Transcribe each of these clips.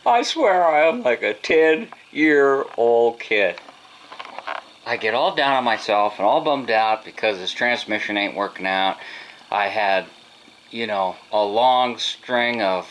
I swear I am like a 10-year-old kid. I get all down on myself and all bummed out because this transmission ain't working out. I had, you know, a long string of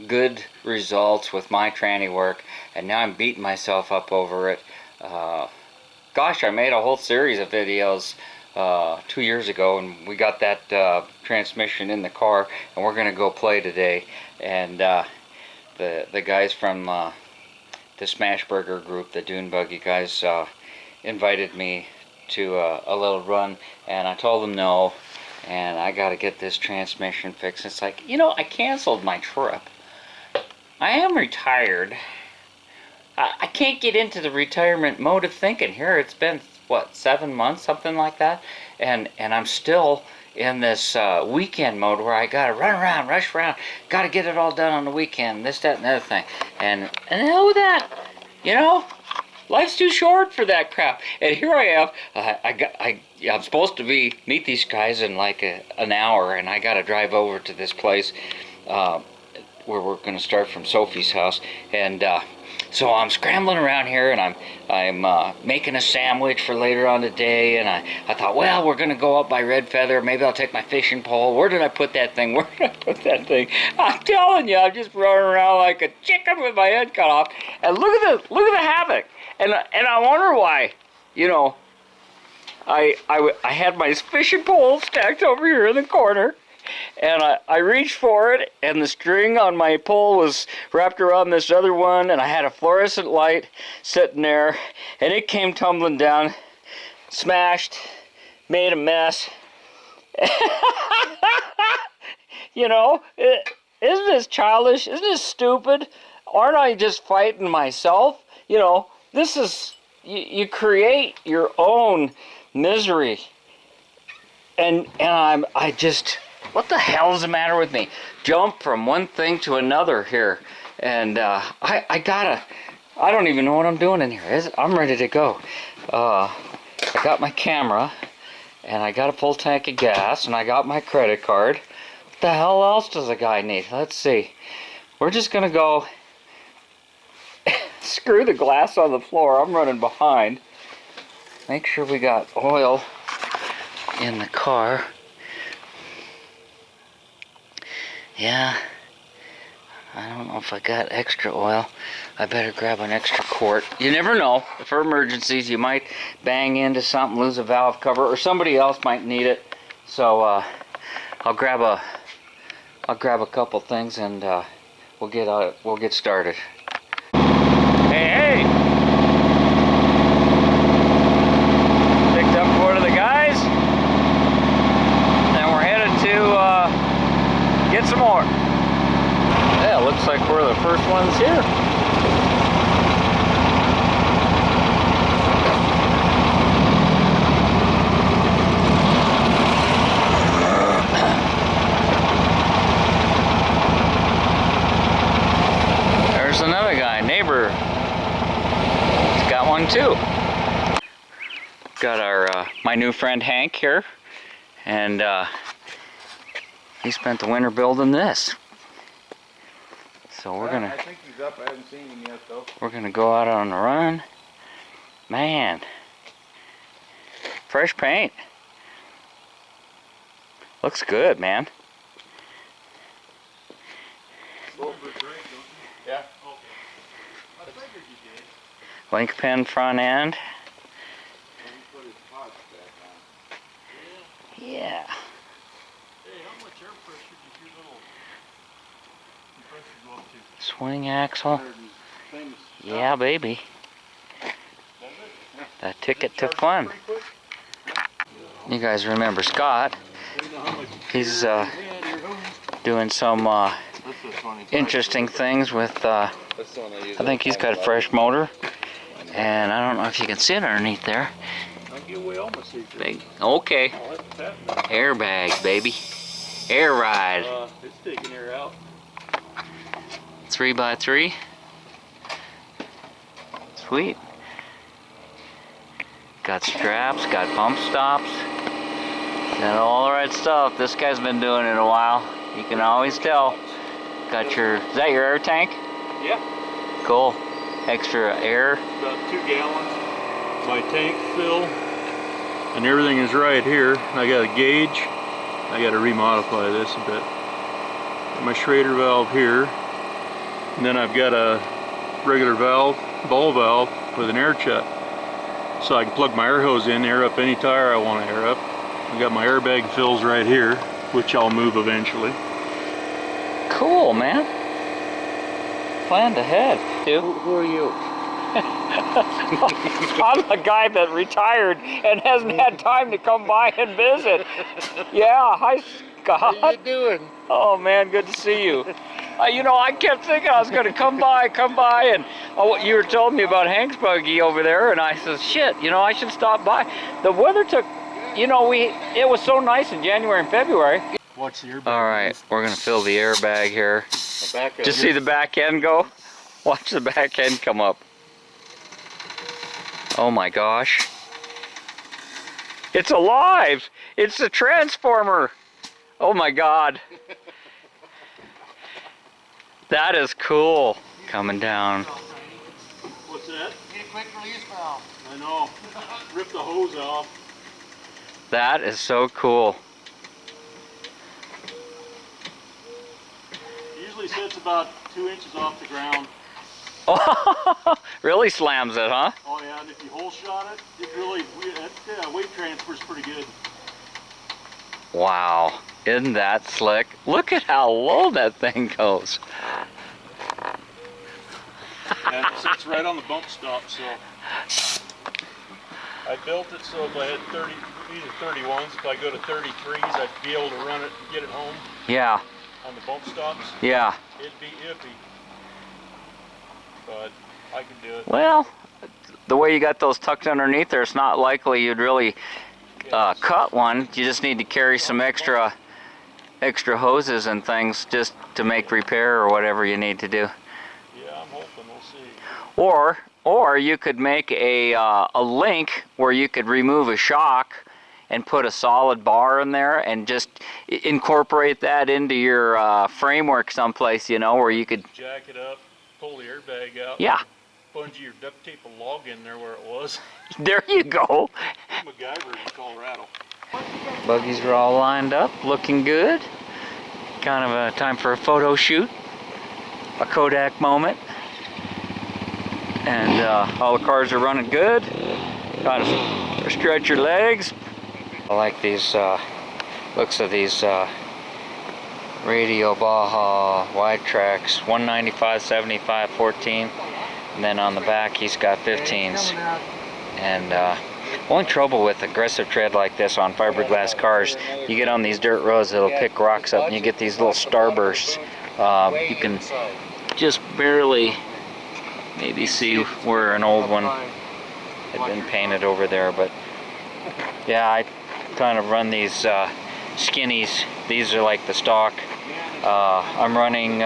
good results with my tranny work, and now I'm beating myself up over it. Gosh, I made a whole series of videos 2 years ago, and we got that transmission in the car, and we're gonna go play today. And the guys from the Smashburger group, the Dune Buggy guys, invited me to a little run, and I told them no, and I gotta get this transmission fixed. It's like, you know, I canceled my trip. I am retired. I can't get into the retirement mode of thinking here. It's been, what, 7 months, something like that, and I'm still in this weekend mode where I gotta run around, rush around, gotta get it all done on the weekend, this, that, and the other thing, and the hell with that, you know? Life's too short for that crap. And here I am. I'm supposed to meet these guys in like an hour, and I gotta drive over to this place where we're gonna start from Sophie's house, and so I'm scrambling around here, and I'm making a sandwich for later on today, and I thought, well, we're gonna go up by Red Feather. Maybe I'll take my fishing pole. Where did I put that thing? Where did I put that thing? I'm telling you, I'm just running around like a chicken with my head cut off. And look at the havoc. And I wonder why. You know, I had my fishing pole stacked over here in the corner. And I reached for it, and the string on my pole was wrapped around this other one, and I had a fluorescent light sitting there, and it came tumbling down, smashed, made a mess. You know, isn't this childish? Isn't this stupid? Aren't I just fighting myself? You know, this is, you create your own misery. And I just... What the hell's the matter with me? Jump from one thing to another here. And I don't even know what I'm doing in here. I'm ready to go. I got my camera, and I got a full tank of gas, and I got my credit card. What the hell else does a guy need? Let's see. We're just gonna go screw the glass on the floor. I'm running behind. Make sure we got oil in the car. Yeah, I don't know if I got extra oil. I better grab an extra quart. You never know. For emergencies, you might bang into something, lose a valve cover, or somebody else might need it. So I'll grab a couple things, and we'll get started. Hey! Picked up one of the guys, and we're headed to get some more. Yeah, looks like we're the first ones here. There's another guy, neighbor. He's got one too. Got our my new friend Hank here, and he spent the winter building this. So we're gonna... I think he's up. I haven't seen him yet though. We're gonna go out on a run. Man. Fresh paint. Looks good, man. Yeah. Okay. I figured you did. Link pin front end. Yeah. Swing axle. Yeah, baby. The ticket to fun. You guys remember Scott? He's doing some interesting things with, I think he's got a fresh motor. And I don't know if you can see it underneath there. Big. Okay. Airbags, baby. Air ride. It's taking air out. 3x3. Sweet. Got straps, got bump stops. Got all the right stuff. This guy's been doing it a while. You can always tell. Got your, is that your air tank? Yeah. Cool. Extra air. About 2 gallons. My tank fill. And everything is right here. I got a gauge. I got to remodify this a bit. Got my Schrader valve here. And then I've got a regular valve, ball valve with an air chuck. So I can plug my air hose in, air up any tire I want to air up. I got my airbag fills right here, which I'll move eventually. Cool, man. Planned ahead. Who are you? I'm a guy that retired and hasn't had time to come by and visit. Yeah, hi Scott. How you doing? Oh man, good to see you. You know, I kept thinking I was going to come by, and you were telling me about Hank's buggy over there, and I said, shit, you know, I should stop by. The weather took, you know, it was so nice in January and February. What's the airbag? All right, we're going to fill the airbag here. Just see the back end go? Watch the back end come up. Oh my gosh. It's alive! It's the transformer! Oh my god. That is cool. Coming down. What's that? Need a quick release valve. I know. Rip the hose off. That is so cool. Usually sits about 2 inches off the ground. Oh, really slams it, huh? Oh yeah, and if you hole shot it, weight transfer is pretty good. Wow, isn't that slick? Look at how low that thing goes. And it sits right on the bump stop, so I built it so if I had 30, these are 31s, if I go to 33s, I'd be able to run it and get it home. Yeah. On the bump stops. Yeah. It'd be iffy, but I can do it. Well, the way you got those tucked underneath there, it's not likely you'd really cut one. You just need to carry some extra hoses and things just to make repair or whatever you need to do. Yeah, I'm hoping we'll see. Or you could make a link where you could remove a shock and put a solid bar in there and just incorporate that into your framework someplace, you know, where you could jack it up, pull the airbag out. Yeah. Bungee or duct tape a log in there where it was. There you go. MacGyver in Colorado. Buggies are all lined up, looking good. Kind of a time for a photo shoot, a Kodak moment. And all the cars are running good. Kind of stretch your legs. I like these looks of these Radio Baja wide tracks, 195, 75, 14. And then on the back he's got 15s. And only trouble with aggressive tread like this on fiberglass cars, you get on these dirt roads, it'll pick rocks up and you get these little starbursts. You can just barely maybe see where an old one had been painted over there, but yeah, I kind of run these skinnies. These are like the stock. I'm running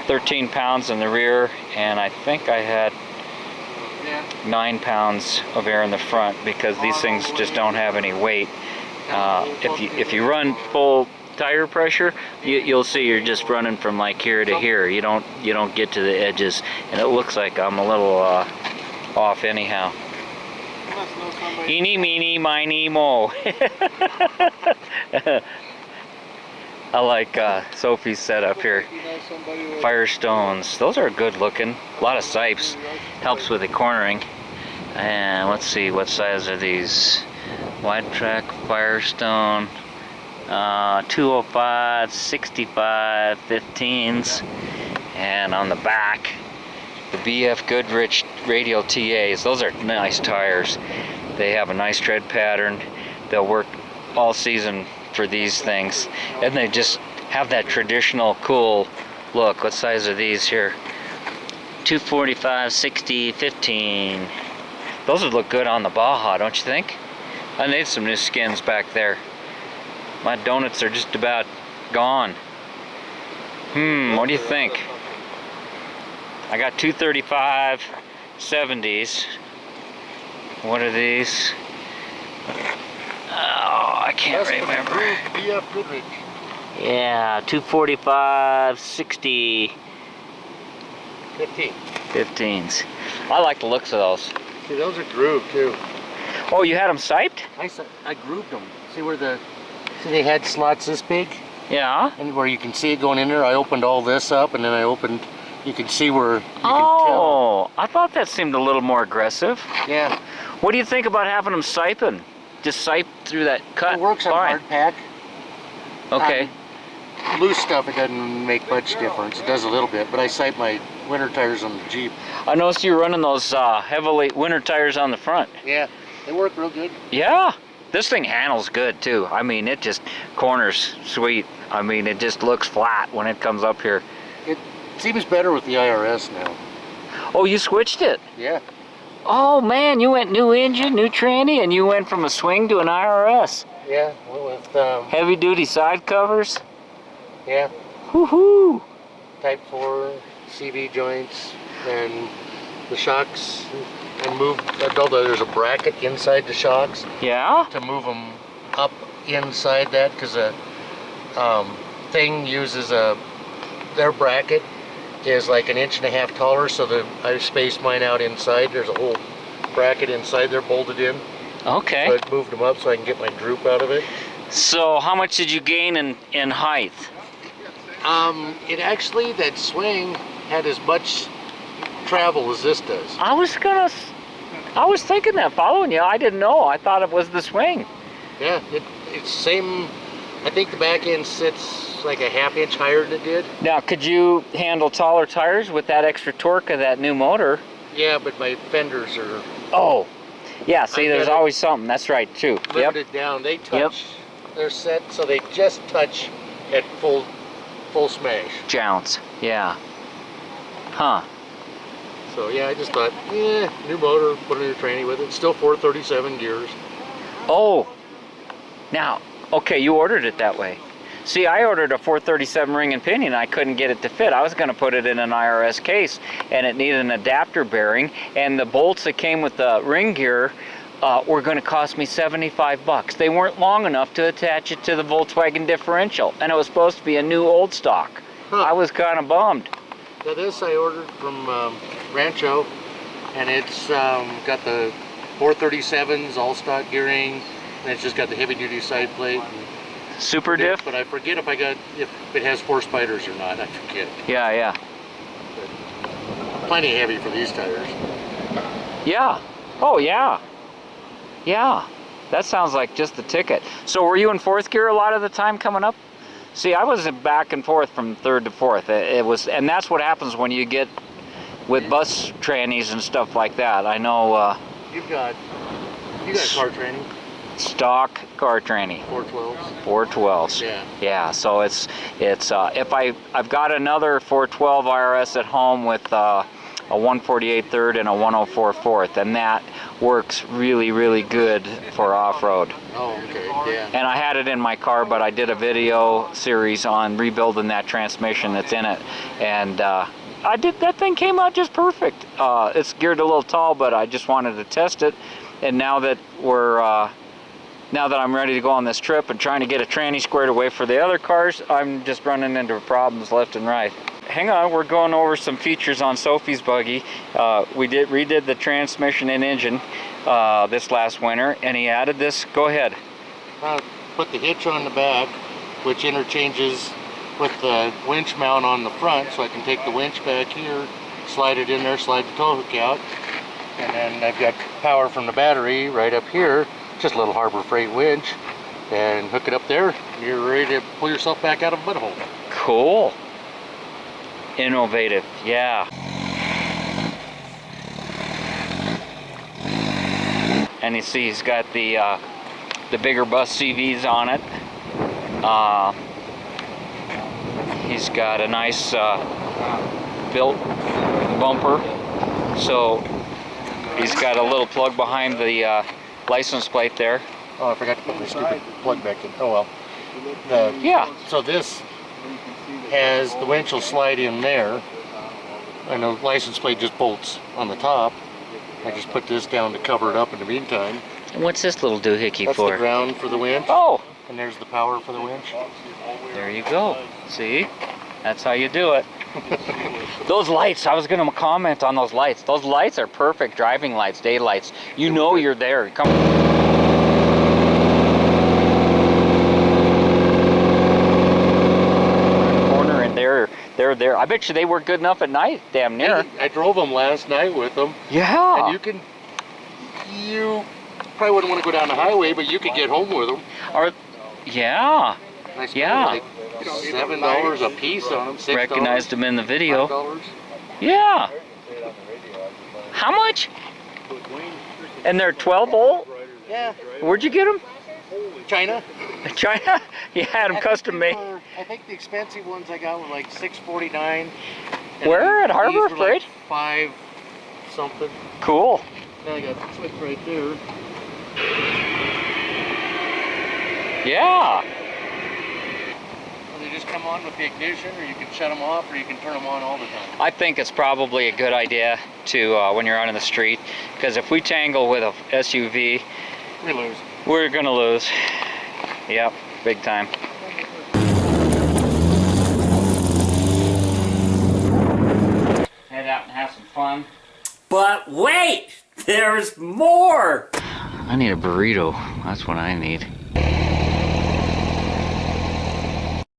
13 pounds in the rear, and I think I had 9 pounds of air in the front because these things just don't have any weight. If you run full tire pressure, you'll see you're just running from like here to here. You don't get to the edges, and it looks like I'm a little off anyhow. Eeny, meeny, miny, mo. I like Sophie's setup here. Firestones. Those are good looking. A lot of sipes. Helps with the cornering. And let's see, what size are these? Wide track Firestone. 205, 65, 15s. And on the back, the BF Goodrich Radial TAs. Those are nice tires. They have a nice tread pattern. They'll work all season for these things, and they just have that traditional cool look. What size are these here? 245, 60, 15. Those would look good on the Baja, don't you think? I need some new skins back there. My donuts are just about gone. What do you think? I got 235 70s. What are these? Oh, I can't remember. BF Goodrich. Yeah, 245, 60. 15. 15s. I like the looks of those. See, those are grooved too. Oh, you had them siped? I grooved them. See they had slots this big? Yeah. And where you can see it going in there, I opened all this up and then you can see where you can tell. I thought that seemed a little more aggressive. Yeah. What do you think about having them siping? Just sipe through that cut? It works on hard pack. Okay. Loose stuff, it doesn't make much difference. It does a little bit, but I sipe my winter tires on the Jeep. I noticed you running those heavily winter tires on the front. Yeah, they work real good. Yeah. This thing handles good too. I mean, it just corners sweet. I mean, it just looks flat when it comes up here. It seems better with the IRS now. Oh, you switched it? Yeah. Oh man, you went new engine, new tranny, and you went from a swing to an IRS. Yeah, with heavy duty side covers. Yeah. Woohoo! Type 4 CV joints and the shocks. There's a bracket inside the shocks. Yeah? To move them up inside that, because a thing uses their bracket is like 1.5 inches taller, so I spaced mine out inside. There's a whole bracket inside there bolted in. Okay. So I moved them up so I can get my droop out of it. So how much did you gain in height? It actually, that swing had as much travel as this does. I was thinking that following you. I didn't know. I thought it was the swing. Yeah, it's same. I think the back end sits like a 1/2 inch higher than it did. Now, could you handle taller tires with that extra torque of that new motor? Yeah, but my fenders are... Oh, yeah, see, there's always something. That's right, too. Limited down. They touch. They're set so they just touch at full smash. Jounce, yeah. Huh. So yeah, I just thought, new motor, put a new tranny with it. Still 437 gears. Oh, now, okay, you ordered it that way. See, I ordered a 437 ring and pinion. I couldn't get it to fit. I was going to put it in an IRS case, and it needed an adapter bearing, and the bolts that came with the ring gear were going to cost me 75 bucks. They weren't long enough to attach it to the Volkswagen differential, and it was supposed to be a new old stock. Huh. I was kind of bummed. Now this I ordered from Rancho, and it's got the 437s, all stock gearing, and it's just got the heavy duty side plate. Super diff? But I forget if it has 4 spiders or not. I forget. Yeah, yeah. But plenty heavy for these tires. Yeah. Oh, yeah. Yeah. That sounds like just the ticket. So were you in 4th gear a lot of the time coming up? See, I was back and forth from 3rd to 4th. And that's what happens when you get with bus trannies and stuff like that. I know. You got car tranny. Stock car tranny. 412s. 412s. Yeah. Yeah. So it's if I've got another 412 IRS at home with a 148 third and a 104 fourth, and that works really, really good for off-road. Oh, okay, yeah. And I had it in my car, but I did a video series on rebuilding that transmission that's in it, and that thing came out just perfect. It's geared a little tall, but I just wanted to test it, and now that I'm ready to go on this trip and trying to get a tranny squared away for the other cars, I'm just running into problems left and right. Hang on, we're going over some features on Sophie's buggy. We redid the transmission and engine this last winter, and he added this. Go ahead. Put the hitch on the back, which interchanges with the winch mount on the front, so I can take the winch back here, slide it in there, slide the tow hook out, and then I've got power from the battery right up here, just a little Harbor Freight winch, and hook it up there, and you're ready to pull yourself back out of a mud hole. Cool. Innovative, yeah. And you see he's got the bigger bus CVs on it. He's got a nice built bumper. So he's got a little plug behind the license plate there. Oh, I forgot to put my stupid plug back in. Oh well. Yeah. So this has the winch will slide in there, and the license plate just bolts on the top. I just put this down to cover it up in the meantime. And what's this little doohickey for? That's the ground for the winch. Oh, And there's the power for the winch. There you go. See? That's how you do it. Those lights, I was going to comment on those lights. Those lights are perfect driving lights, day lights. You know you're there. Come corner and they're there. I bet you they work good enough at night, damn near. I drove them last night with them. Yeah. And you probably wouldn't want to go down the highway, but you could get home with them. Yeah. And I spent Yeah. like $7 a piece on them. $6. Recognized them in the video. $5. Yeah. How much? And they're 12 volt? Yeah. Where'd you get them? China. China? You had them custom made. I think the expensive ones I got were like $6.49. Where? At Harbor Freight? Like 5 something. Cool. Now I got the switch right there. Yeah. They just come on with the ignition, or you can shut them off, or you can turn them on all the time. I think it's probably a good idea to, when you're out in the street, because if we tangle with a SUV, We lose. we're gonna lose. Yep, big time. Head out and have some fun. But wait! There's more! I need a burrito. That's what I need.